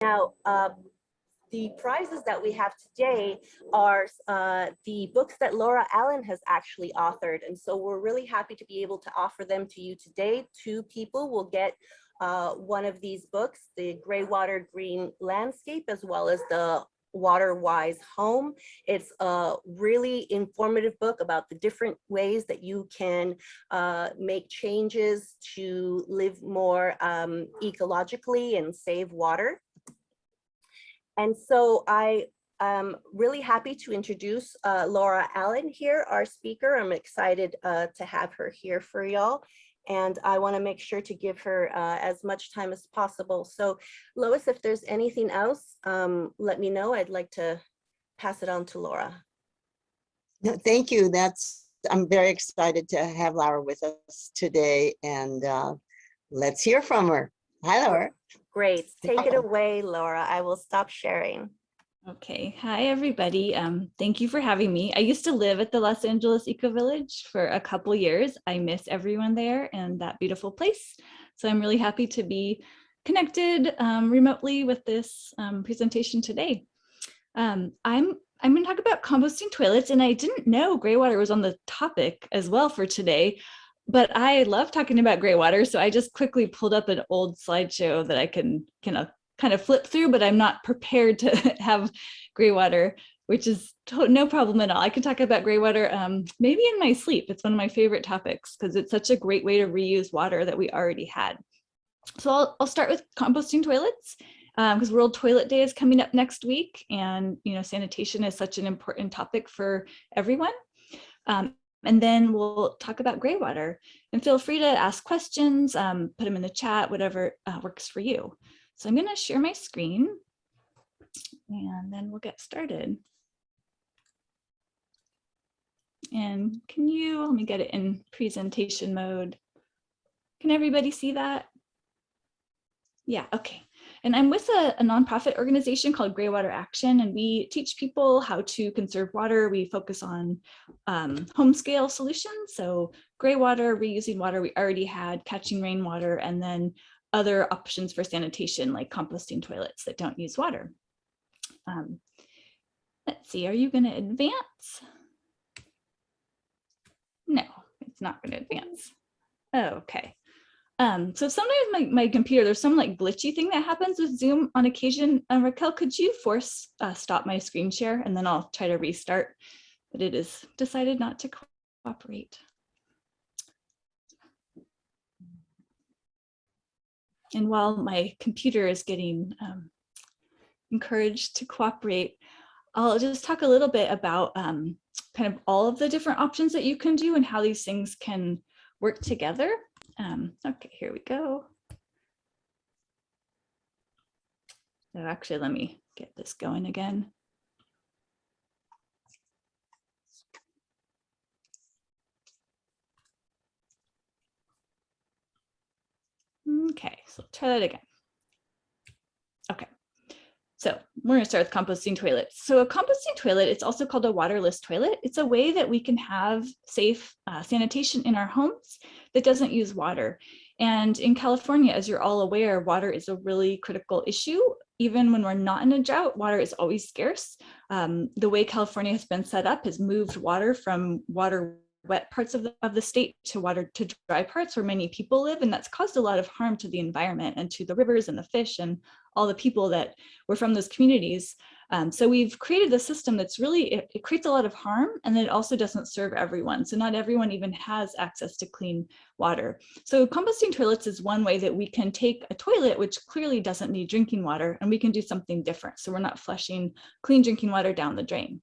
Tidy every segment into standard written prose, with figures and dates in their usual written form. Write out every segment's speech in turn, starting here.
Now, the prizes that we have today are the books that Laura Allen has actually authored. And so we're really happy to be able to offer them to you today. 2 people will get one of these books, the Greywater Green Landscape, as well as the Water Wise Home. It's a really informative book about the different ways that you can make changes to live more ecologically and save water. And so I am really happy to introduce Laura Allen here, our speaker. I'm excited to have her here for y'all. And I want to make sure to give her as much time as possible. So Lois, if there's anything else, let me know. I'd like to pass it on to Laura. No, thank you. I'm very excited to have Laura with us today, and let's hear from her. Hi, Laura. Great. Take it away, Laura. I will stop sharing. Okay. Hi, everybody. Thank you for having me. I used to live at the Los Angeles EcoVillage for a couple years. I miss everyone there and that beautiful place. So I'm really happy to be connected remotely with this presentation today. I'm going to talk about composting toilets, and I didn't know Greywater was on the topic as well for today. But I love talking about Greywater, so I just quickly pulled up an old slideshow that I can kind of flip through, but I'm not prepared to have Greywater, which is no problem at all. I can talk about Greywater maybe in my sleep. It's one of my favorite topics because it's such a great way to reuse water that we already had. So I'll start with composting toilets because World Toilet Day is coming up next week, and sanitation is such an important topic for everyone. And then we'll talk about Greywater, and feel free to ask questions, put them in the chat, whatever works for you. So I'm going to share my screen, and then we'll get started. And let me get it in presentation mode. Can everybody see that? Yeah, okay. And I'm with a nonprofit organization called Greywater Action, and we teach people how to conserve water. We focus on home scale solutions. So Greywater, reusing water we already had, catching rainwater, and then other options for sanitation like composting toilets that don't use water. Let's see, are you going to advance? No, it's not going to advance. Oh, okay. So sometimes my computer, there's some glitchy thing that happens with Zoom on occasion. Raquel, could you force stop my screen share, and then I'll try to restart, but it has decided not to cooperate. And while my computer is getting encouraged to cooperate, I'll just talk a little bit about kind of all of the different options that you can do and how these things can work together. Okay, here we go. So actually, let me get this going again. Okay, so try that again. Okay, so we're going to start with composting toilets. So a composting toilet, it's also called a waterless toilet. It's a way that we can have safe sanitation in our homes that doesn't use water. And in California, as you're all aware, water is a really critical issue. Even when we're not in a drought, water is always scarce. The way California has been set up has moved water from wet parts of the state to dry parts where many people live, and that's caused a lot of harm to the environment and to the rivers and the fish and all the people that were from those communities. So we've created a system that's really, it creates a lot of harm, and then it also doesn't serve everyone. So not everyone even has access to clean water. So composting toilets is one way that we can take a toilet, which clearly doesn't need drinking water, and we can do something different. So we're not flushing clean drinking water down the drain.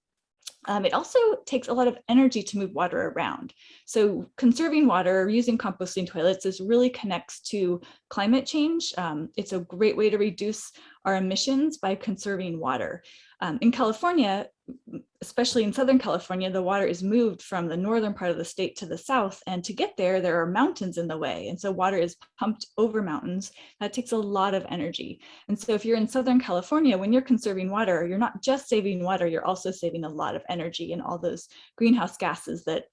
It also takes a lot of energy to move water around. So conserving water, using composting toilets, really connects to climate change. It's a great way to reduce our emissions by conserving water. In California, especially in Southern California, the water is moved from the northern part of the state to the south. And to get there, there are mountains in the way. And so water is pumped over mountains. That takes a lot of energy. And so if you're in Southern California, when you're conserving water, you're not just saving water, you're also saving a lot of energy and all those greenhouse gases that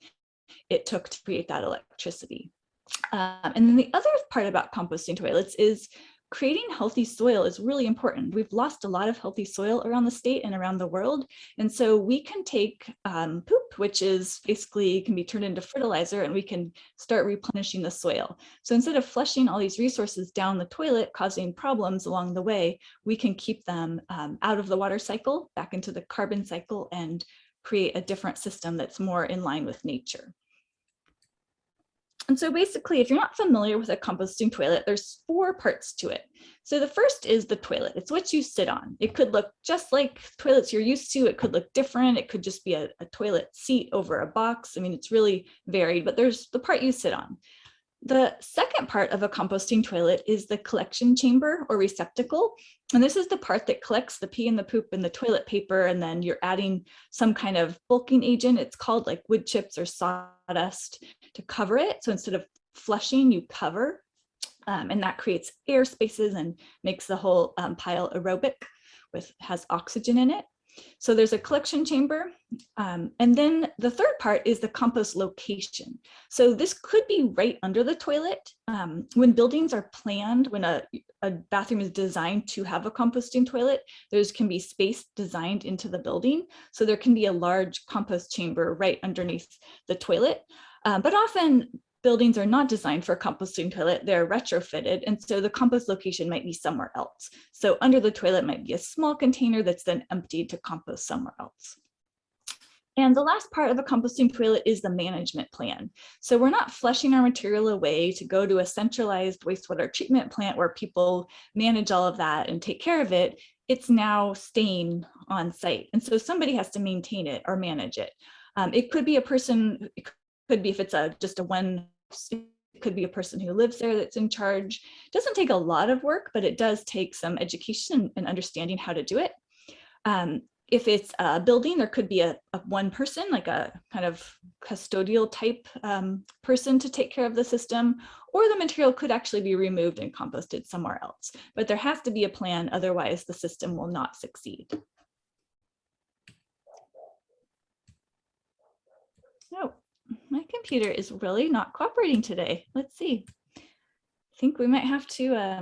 it took to create that electricity. And then the other part about composting toilets is creating healthy soil is really important. We've lost a lot of healthy soil around the state and around the world. And so we can take poop, which is basically can be turned into fertilizer, and we can start replenishing the soil. So instead of flushing all these resources down the toilet, causing problems along the way, we can keep them out of the water cycle, back into the carbon cycle, and create a different system that's more in line with nature. And so basically, if you're not familiar with a composting toilet, there's 4 parts to it. So the first is the toilet. It's what you sit on. It could look just like toilets you're used to. It could look different. It could just be a toilet seat over a box. I mean, it's really varied, but there's the part you sit on. The second part of a composting toilet is the collection chamber or receptacle. And this is the part that collects the pee and the poop and the toilet paper, and then you're adding some kind of bulking agent. It's called like wood chips or sawdust to cover it. So instead of flushing, you cover, and that creates air spaces and makes the whole pile aerobic, has oxygen in it. So there's a collection chamber. And then the third part is the compost location. So this could be right under the toilet. When buildings are planned, when a bathroom is designed to have a composting toilet, there can be space designed into the building. So there can be a large compost chamber right underneath the toilet. But often buildings are not designed for a composting toilet, they're retrofitted. And so the compost location might be somewhere else. So under the toilet might be a small container that's then emptied to compost somewhere else. And the last part of a composting toilet is the management plan. So we're not flushing our material away to go to a centralized wastewater treatment plant where people manage all of that and take care of it. It's now staying on site. And so somebody has to maintain it or manage it. It could be a person, it could be if it's just a one, it could be a person who lives there that's in charge. It doesn't take a lot of work, but it does take some education and understanding how to do it. If it's a building, there could be a one person, like a kind of custodial type person to take care of the system, or the material could actually be removed and composted somewhere else. But there has to be a plan, otherwise the system will not succeed. Oh, my computer is really not cooperating today. Let's see. I think we might have to, I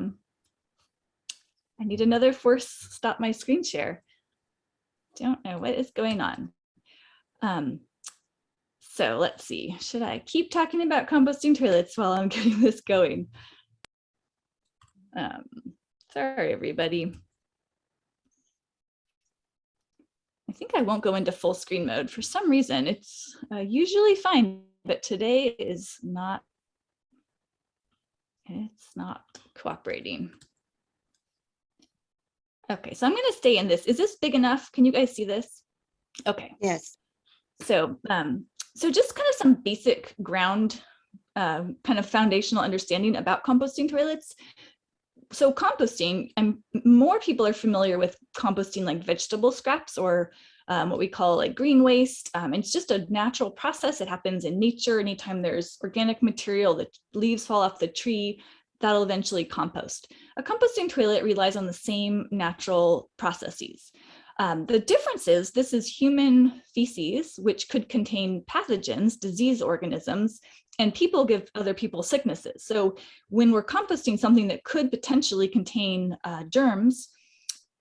need another force stop my screen share. Don't know what is going on. So let's see, should I keep talking about composting toilets while I'm getting this going? Sorry, everybody. I think I won't go into full screen mode. For some reason, it's usually fine, but today is not, it's not cooperating. Okay, so I'm going to stay in this. Is this big enough? Can you guys see this? Okay. Yes. So, so just kind of some basic ground, kind of foundational understanding about composting toilets. So composting, and more people are familiar with composting like vegetable scraps or what we call like green waste. It's just a natural process. It happens in nature. Anytime there's organic material, the leaves fall off the tree, that'll eventually compost. A composting toilet relies on the same natural processes. The difference is this is human feces, which could contain pathogens, disease organisms, and people give other people sicknesses. So when we're composting something that could potentially contain germs,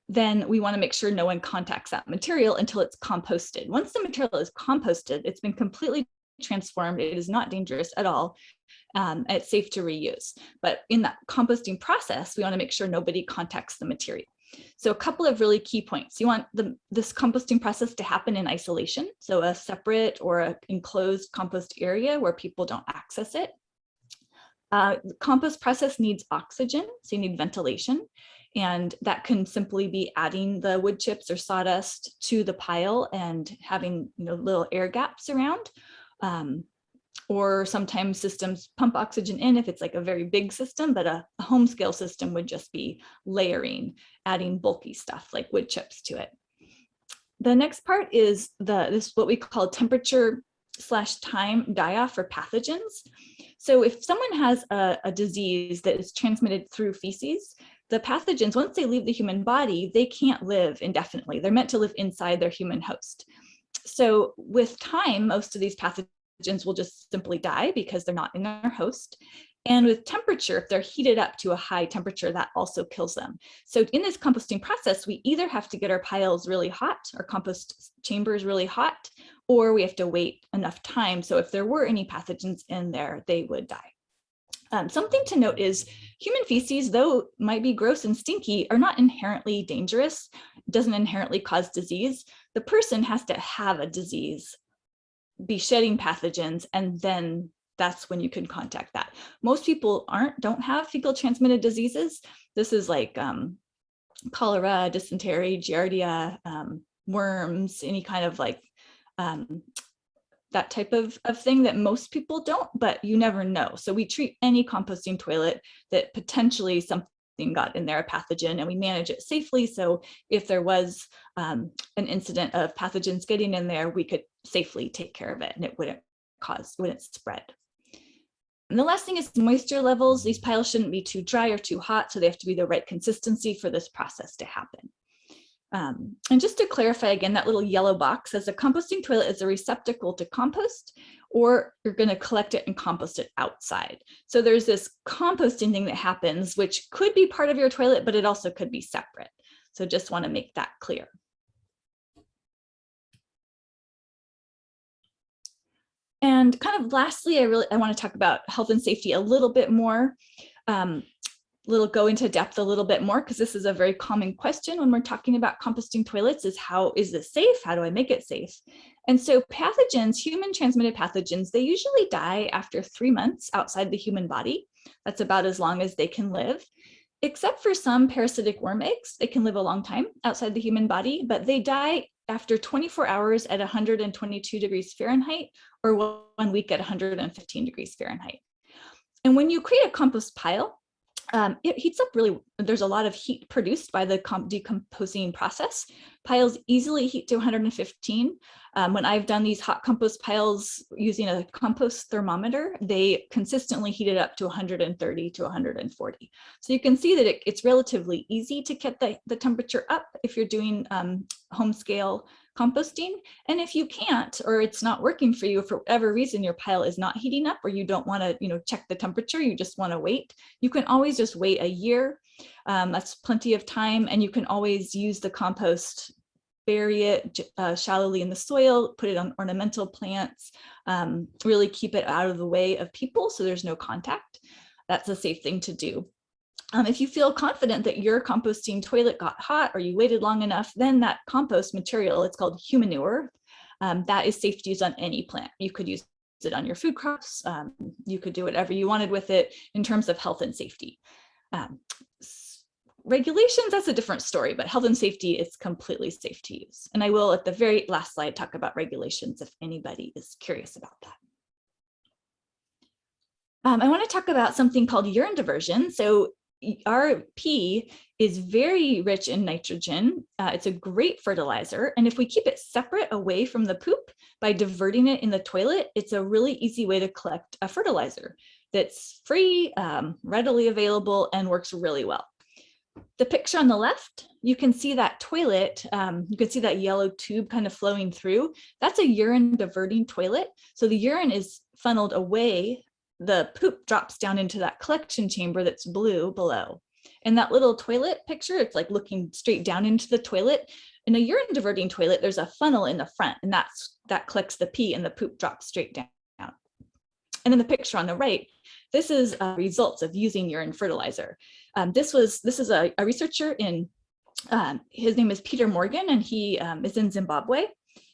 then we want to make sure no one contacts that material until it's composted. Once the material is composted, it's been completely transformed. It is not dangerous at all. It's safe to reuse. But in that composting process, we want to make sure nobody contacts the material. So a couple of really key points. You want this composting process to happen in isolation. So a separate or an enclosed compost area where people don't access it. The compost process needs oxygen, so you need ventilation. And that can simply be adding the wood chips or sawdust to the pile and having little air gaps around. Or sometimes systems pump oxygen in if it's like a very big system, but a home scale system would just be layering, adding bulky stuff like wood chips to it. The next part is this what we call temperature/time die-off for pathogens. So if someone has a disease that is transmitted through feces, the pathogens, once they leave the human body, they can't live indefinitely. They're meant to live inside their human host. So with time, most of these pathogens will just simply die because they're not in their host. And with temperature, if they're heated up to a high temperature, that also kills them. So in this composting process, we either have to get our piles really hot, our compost chambers really hot, or we have to wait enough time. So if there were any pathogens in there, they would die. Something to note is human feces, though might be gross and stinky, are not inherently dangerous. It doesn't inherently cause disease. The person has to have a disease, be shedding pathogens, and then that's when you can contact that. Most people don't have fecal transmitted diseases. This is like cholera, dysentery, giardia, worms, any kind of like that type of thing that most people don't, but you never know. So we treat any composting toilet that potentially something got in there, a pathogen, and we manage it safely. So if there was an incident of pathogens getting in there, we could safely take care of it and it wouldn't spread. And the last thing is moisture levels. These piles shouldn't be too dry or too hot, so they have to be the right consistency for this process to happen. And just to clarify again, that little yellow box says a composting toilet is a receptacle to compost, or you're going to collect it and compost it outside. So there's this composting thing that happens, which could be part of your toilet, but it also could be separate. So just want to make that clear. And kind of lastly, I want to talk about health and safety a little bit more. Go into depth a little bit more, because this is a very common question when we're talking about composting toilets, is how is this safe? How do I make it safe? And so pathogens, human transmitted pathogens, they usually die after 3 months outside the human body. That's about as long as they can live, except for some parasitic worm eggs. They can live a long time outside the human body, but they die after 24 hours at 122 degrees Fahrenheit or 1 week at 115 degrees Fahrenheit. And when you create a compost pile, it heats up really, there's a lot of heat produced by the decomposing process. Piles easily heat to 115. When I've done these hot compost piles using a compost thermometer, they consistently heat it up to 130 to 140. So you can see that it's relatively easy to get the temperature up if you're doing home scale composting. And if you can't, or it's not working for you for whatever reason, your pile is not heating up, or you don't want to check the temperature, you just want to wait, you can always just wait a year. That's plenty of time. And you can always use the compost, bury it shallowly in the soil, put it on ornamental plants, really keep it out of the way of people so there's no contact. That's a safe thing to do. If you feel confident that your composting toilet got hot or you waited long enough, then that compost material, it's called humanure, that is safe to use on any plant. You could use it on your food crops. You could do whatever you wanted with it in terms of health and safety. Regulations, that's a different story, but health and safety is completely safe to use. And I will, at the very last slide, talk about regulations if anybody is curious about that. I want to talk about something called urine diversion. So our pee is very rich in nitrogen. It's a great fertilizer. And if we keep it separate away from the poop by diverting it in the toilet, it's a really easy way to collect a fertilizer that's free, readily available, and works really well. The picture on the left, you can see that toilet, you can see that yellow tube kind of flowing through. That's a urine diverting toilet. So the urine is funneled away. The poop drops down into that collection chamber that's blue below. And that little toilet picture, it's like looking straight down into the toilet. In a urine diverting toilet, there's a funnel in the front, and that collects the pee, and the poop drops straight down. And then the picture on the right, this is results of using urine fertilizer. This is a researcher in, his name is Peter Morgan, and he is in Zimbabwe.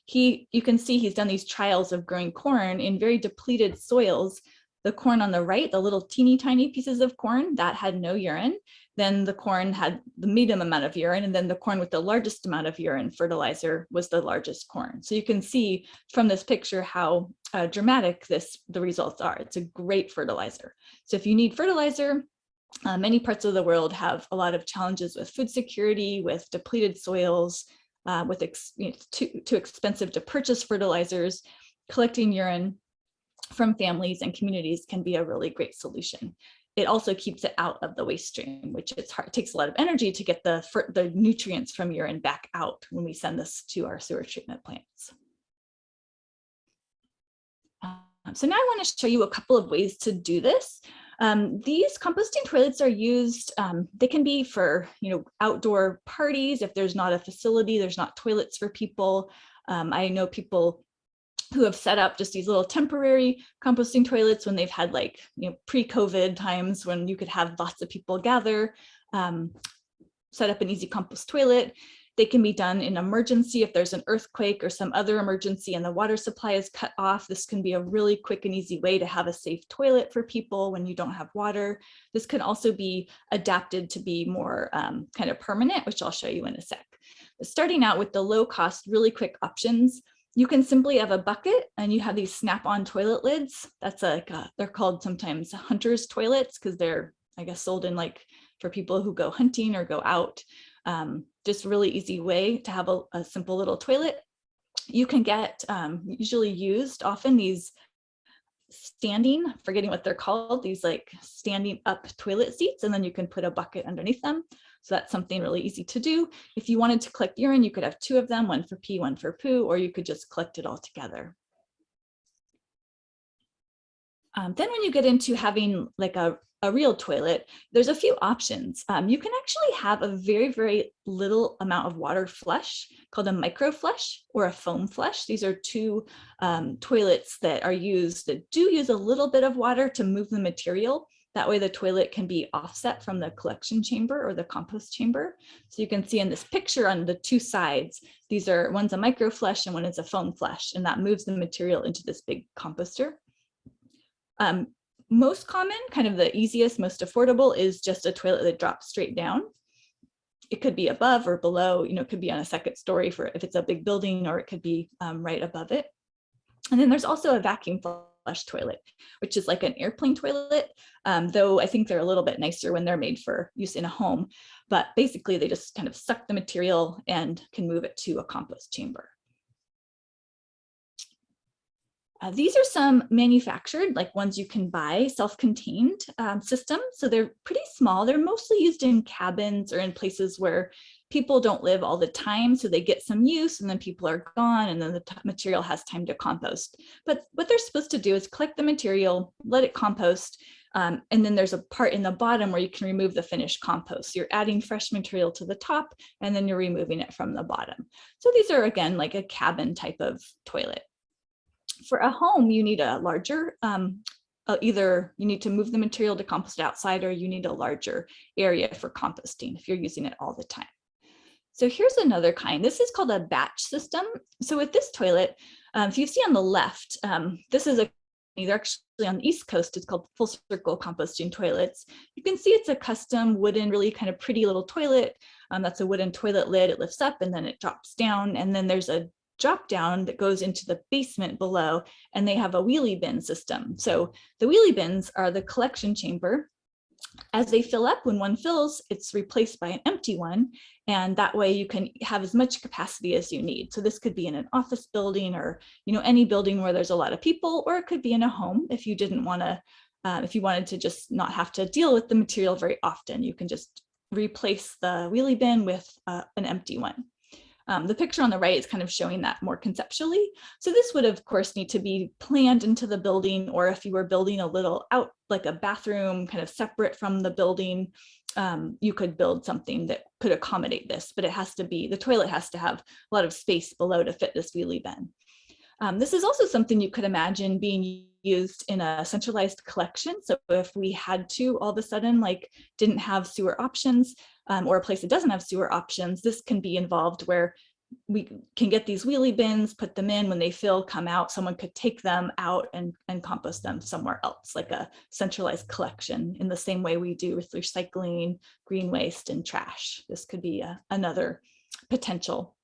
You can see he's done these trials of growing corn in very depleted soils. The corn on the right, the little teeny tiny pieces of corn, that had no urine. Then the corn had the medium amount of urine, and then the corn with the largest amount of urine fertilizer was the largest corn. So you can see from this picture how dramatic the results are. It's a great fertilizer. So if you need fertilizer, many parts of the world have a lot of challenges with food security, with depleted soils, with too expensive to purchase fertilizers. Collecting urine from families and communities can be a really great solution. It also keeps it out of the waste stream, which it takes a lot of energy to get the nutrients from urine back out when we send this to our sewer treatment plants. So now I want to show you a couple of ways to do this. These composting toilets are used, they can be for, outdoor parties. If there's not a facility, there's not toilets for people. I know people who have set up just these little temporary composting toilets when they've had pre-COVID times when you could have lots of people gather, set up an easy compost toilet. They can be done in emergency if there's an earthquake or some other emergency and the water supply is cut off. This can be a really quick and easy way to have a safe toilet for people when you don't have water. This can also be adapted to be more kind of permanent, which I'll show you in a sec. But starting out with the low cost, really quick options, you can simply have a bucket and you have these snap-on toilet lids. That's they're called sometimes hunter's toilets because they're, I guess, sold in for people who go hunting or go out. Just really easy way to have a simple little toilet. You can get usually used often these forgetting what they're called, these standing up toilet seats, and then you can put a bucket underneath them. So that's something really easy to do. If you wanted to collect urine, you could have 2 of them, one for pee, one for poo, or you could just collect it all together. Then when you get into having a real toilet, there's a few options. You can actually have a very, very little amount of water flush called a micro flush or a foam flush. These are 2 toilets that are used that do use a little bit of water to move the material. That way the toilet can be offset from the collection chamber or the compost chamber. So you can see in this picture on the 2 sides, one's a micro flush and one is a foam flush, and that moves the material into this big composter. Most common, kind of the easiest, most affordable is just a toilet that drops straight down. It could be above or below, it could be on a second story for if it's a big building, or it could be right above it. And then there's also a vacuum flush toilet, which is like an airplane toilet, though I think they're a little bit nicer when they're made for use in a home. But basically they just kind of suck the material and can move it to a compost chamber. These are some manufactured, ones you can buy, self-contained systems. So they're pretty small. They're mostly used in cabins or in places where people don't live all the time. So they get some use and then people are gone and then the material has time to compost. But what they're supposed to do is collect the material, let it compost, and then there's a part in the bottom where you can remove the finished compost. So you're adding fresh material to the top and then you're removing it from the bottom. So these are, again, like a cabin type of toilet. For a home, you need a larger, either you need to move the material to compost outside, or you need a larger area for composting if you're using it all the time. So here's another kind. This is called a batch system. So with this toilet, if you see on the left, this is they're actually on the East Coast, it's called full circle composting toilets. You can see it's a custom wooden, really kind of pretty little toilet. That's a wooden toilet lid. It lifts up and then it drops down. And then there's a drop down that goes into the basement below, and they have a wheelie bin system. So the wheelie bins are the collection chamber. As they fill up, when one fills, it's replaced by an empty one. And that way you can have as much capacity as you need. So this could be in an office building or, any building where there's a lot of people, or it could be in a home if you didn't want to, if you wanted to just not have to deal with the material very often, you can just replace the wheelie bin with an empty one. The picture on the right is kind of showing that more conceptually. So this would, of course, need to be planned into the building, or if you were building a little out, like a bathroom kind of separate from the building, you could build something that could accommodate this, but it has to be, the toilet has to have a lot of space below to fit this wheelie bin. This is also something you could imagine being used in a centralized collection. So if we had to all of a sudden didn't have sewer options, or a place that doesn't have sewer options, this can be involved where we can get these wheelie bins, put them in, when they fill, come out, someone could take them out and compost them somewhere else, like a centralized collection in the same way we do with recycling, green waste, and trash. This could be another potential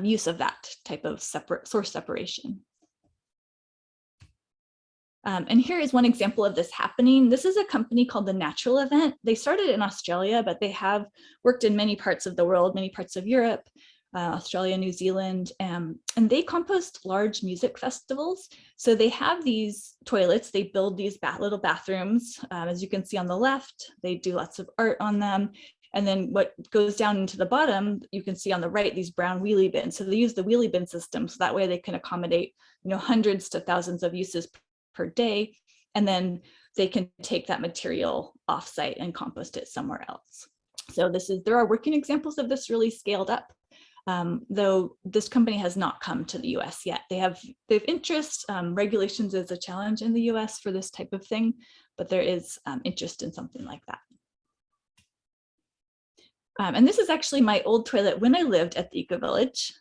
use of that type of source separation. And here is one example of this happening. This is a company called The Natural Event. They started in Australia, but they have worked in many parts of the world, many parts of Europe, Australia, New Zealand, and they compost large music festivals. So they have these toilets, they build these little bathrooms. As you can see on the left, they do lots of art on them. And then what goes down into the bottom, you can see on the right, these brown wheelie bins. So they use the wheelie bin system, so that way they can accommodate, hundreds to thousands of uses per day. And then they can take that material offsite and compost it somewhere else. So there are working examples of this really scaled up, though this company has not come to the US yet. They have interest. Regulations is a challenge in the US for this type of thing, but there is interest in something like that. And this is actually my old toilet when I lived at the EcoVillage.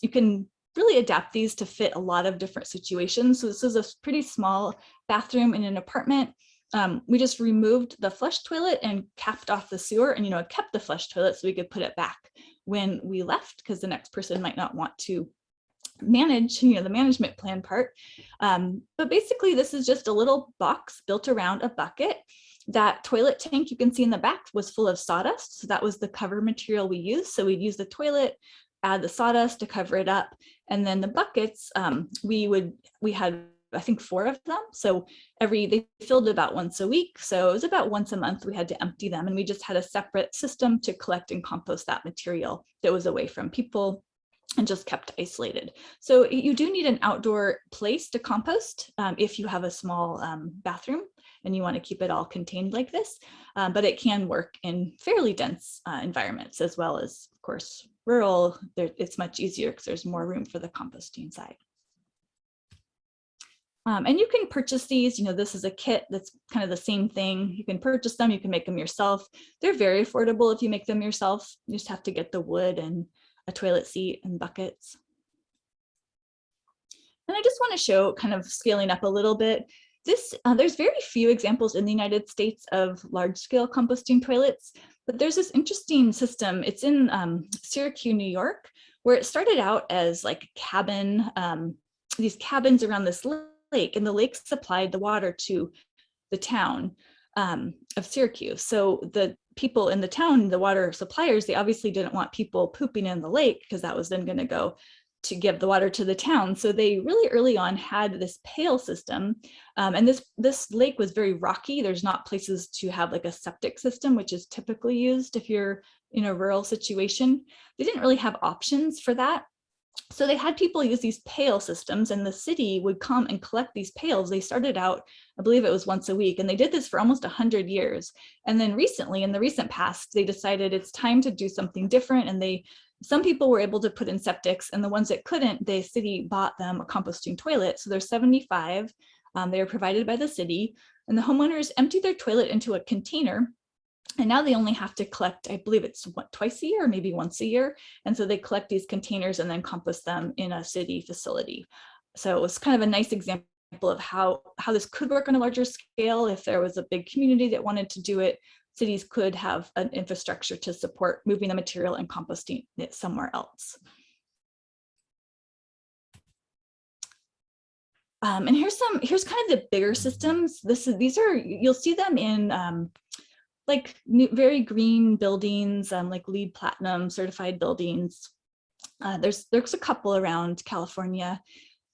You can really adapt these to fit a lot of different situations. So this is a pretty small bathroom in an apartment. We just removed the flush toilet and capped off the sewer, and kept the flush toilet so we could put it back when we left, because the next person might not want to manage, the management plan part. But basically this is just a little box built around a bucket. That toilet tank you can see in the back was full of sawdust. So that was the cover material we used. So we'd use the toilet, add the sawdust to cover it up. And then the buckets, we had, I think, 4 of them. So they filled about once a week. So it was about once a month we had to empty them. And we just had a separate system to collect and compost that material that was away from people and just kept isolated. So you do need an outdoor place to compost if you have a small bathroom and you want to keep it all contained like this, but it can work in fairly dense environments as well as, of course, rural. It's much easier because there's more room for the composting side. And you can purchase these, this is a kit that's kind of the same thing. You can purchase them, you can make them yourself. They're very affordable if you make them yourself. You just have to get the wood and a toilet seat and buckets. And I just want to show, kind of scaling up a little bit, there's very few examples in the United States of large-scale composting toilets, but there's this interesting system. It's in Syracuse, New York, where it started out as like a cabin, these cabins around this lake, and the lake supplied the water to the town of Syracuse. So the people in the town, the water suppliers, they obviously didn't want people pooping in the lake because that was then going to go to give the water to the town. So they really early on had this pail system. And this lake was very rocky. There's not places to have like a septic system, which is typically used if you're in a rural situation. They didn't really have options for that. So they had people use these pail systems, and the city would come and collect these pails. They started out, I believe it was once a week, and they did this for almost 100 years. And then recently, in the recent past, they decided it's time to do something different. And some people were able to put in septics, and the ones that couldn't, the city bought them a composting toilet. So there's 75. They are provided by the city, and the homeowners empty their toilet into a container. And now they only have to collect, I believe it's twice a year or maybe once a year. And so they collect these containers and then compost them in a city facility. So it was kind of a nice example of how this could work on a larger scale. If there was a big community that wanted to do it, cities could have an infrastructure to support moving the material and composting it somewhere else. And here's kind of the bigger systems. You'll see them in like very green buildings, like LEED Platinum certified buildings. There's a couple around California.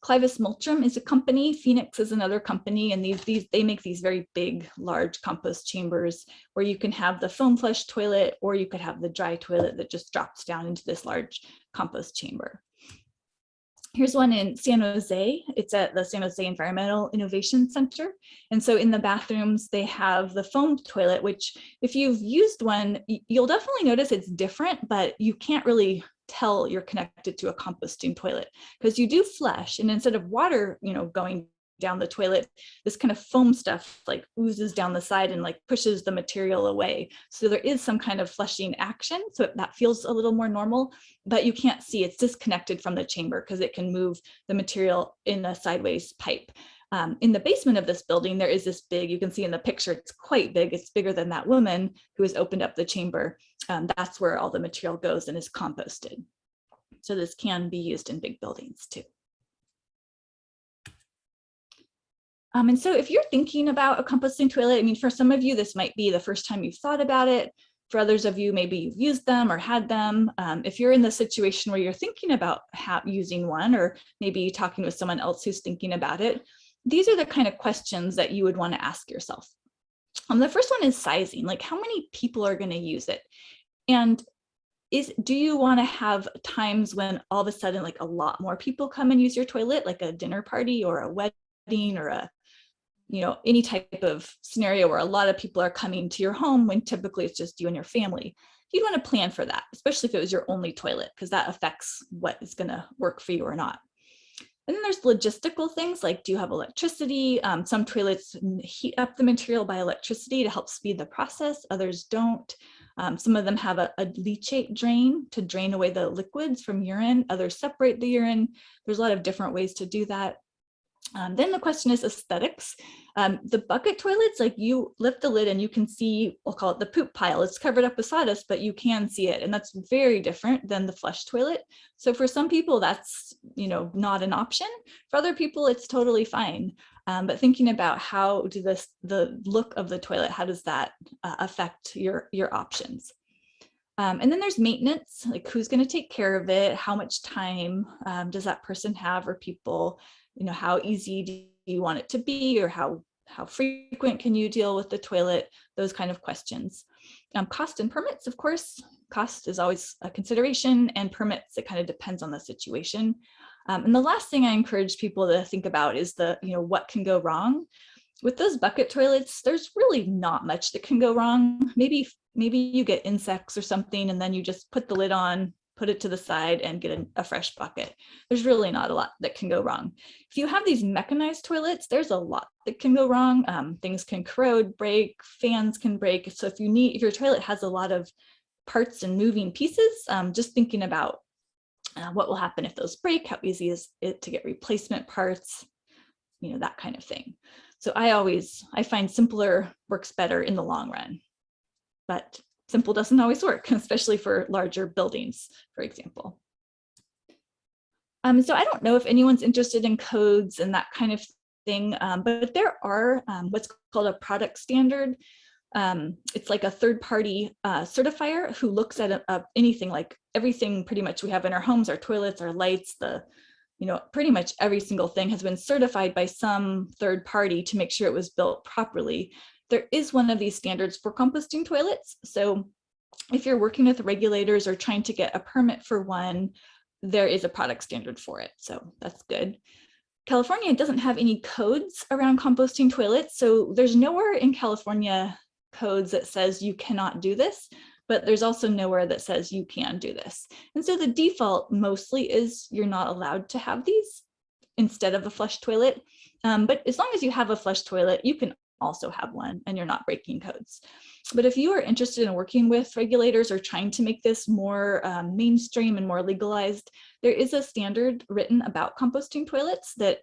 Clivus Multrum is a company, Phoenix is another company, and they make these very big, large compost chambers where you can have the foam flush toilet, or you could have the dry toilet that just drops down into this large compost chamber. Here's one in San Jose. It's at the San Jose Environmental Innovation Center. And so in the bathrooms, they have the foam toilet, which if you've used one, you'll definitely notice it's different, but you can't really tell you're connected to a composting toilet because you do flush. And instead of water, going down the toilet, this kind of foam stuff like oozes down the side and like pushes the material away. So there is some kind of flushing action. So that feels a little more normal, but you can't see it's disconnected from the chamber because it can move the material in a sideways pipe. In the basement of this building, there is this big, you can see in the picture, it's quite big. It's bigger than that woman who has opened up the chamber. That's where all the material goes and is composted. So this can be used in big buildings too. And so if you're thinking about a composting toilet, I mean, for some of you, this might be the first time you've thought about it. For others of you, maybe you've used them or had them. If you're in the situation where you're thinking about using one, or maybe talking with someone else who's thinking about it, these are the kind of questions that you would want to ask yourself. The first one is sizing, like how many people are going to use it? And do you want to have times when all of a sudden like a lot more people come and use your toilet, like a dinner party or a wedding or a any type of scenario where a lot of people are coming to your home when typically it's just you and your family. You'd want to plan for that, especially if it was your only toilet, because that affects what is going to work for you or not. And then there's logistical things like, do you have electricity? Some toilets heat up the material by electricity to help speed the process. Others don't. Some of them have a leachate drain to drain away the liquids from urine. Others separate the urine. There's a lot of different ways to do that. Then the question is aesthetics. The bucket toilets, like you lift the lid and you can see, we'll call it the poop pile. It's covered up with sawdust, but you can see it. And that's very different than the flush toilet. So for some people, that's not an option. For other people, it's totally fine. But thinking about how do the look of the toilet, how does that affect your options? And then there's maintenance, like who's going to take care of it? How much time does that person have, or people? How easy do you want it to be, or how frequent can you deal with the toilet? Those kind of questions. Cost and permits, of course. Cost is always a consideration, and permits, it kind of depends on the situation. And the last thing I encourage people to think about is what can go wrong. With those bucket toilets, there's really not much that can go wrong. Maybe you get insects or something, and then you just put the lid on, put it to the side, and get a fresh bucket. There's really not a lot that can go wrong. If you have these mechanized toilets, there's a lot that can go wrong. Things can corrode, break, fans can break. So if your toilet has a lot of parts and moving pieces, just thinking about what will happen if those break, how easy is it to get replacement parts, that kind of thing. So I find simpler works better in the long run, but simple doesn't always work, especially for larger buildings, for example. So I don't know if anyone's interested in codes and that kind of thing, but there are what's called a product standard. It's like a third-party certifier who looks at anything, like everything pretty much we have in our homes, our toilets, our lights, pretty much every single thing has been certified by some third party to make sure it was built properly. There is one of these standards for composting toilets. So if you're working with regulators or trying to get a permit for one, there is a product standard for it. So that's good. California doesn't have any codes around composting toilets. So there's nowhere in California codes that says you cannot do this, but there's also nowhere that says you can do this. And so the default mostly is you're not allowed to have these instead of a flush toilet. But as long as you have a flush toilet, you can also have one and you're not breaking codes. But if you are interested in working with regulators or trying to make this more mainstream and more legalized, there is a standard written about composting toilets that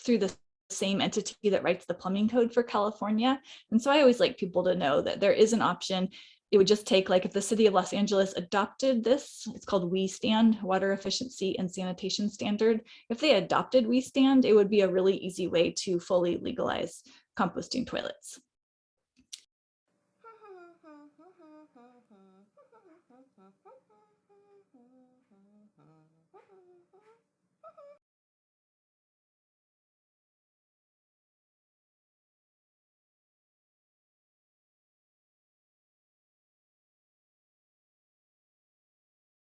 through the same entity that writes the plumbing code for California. And so I always like people to know that there is an option. It would just take, like, if the city of Los Angeles adopted this, it's called We Stand, Water Efficiency and Sanitation Standard. If they adopted We Stand, it would be a really easy way to fully legalize composting toilets.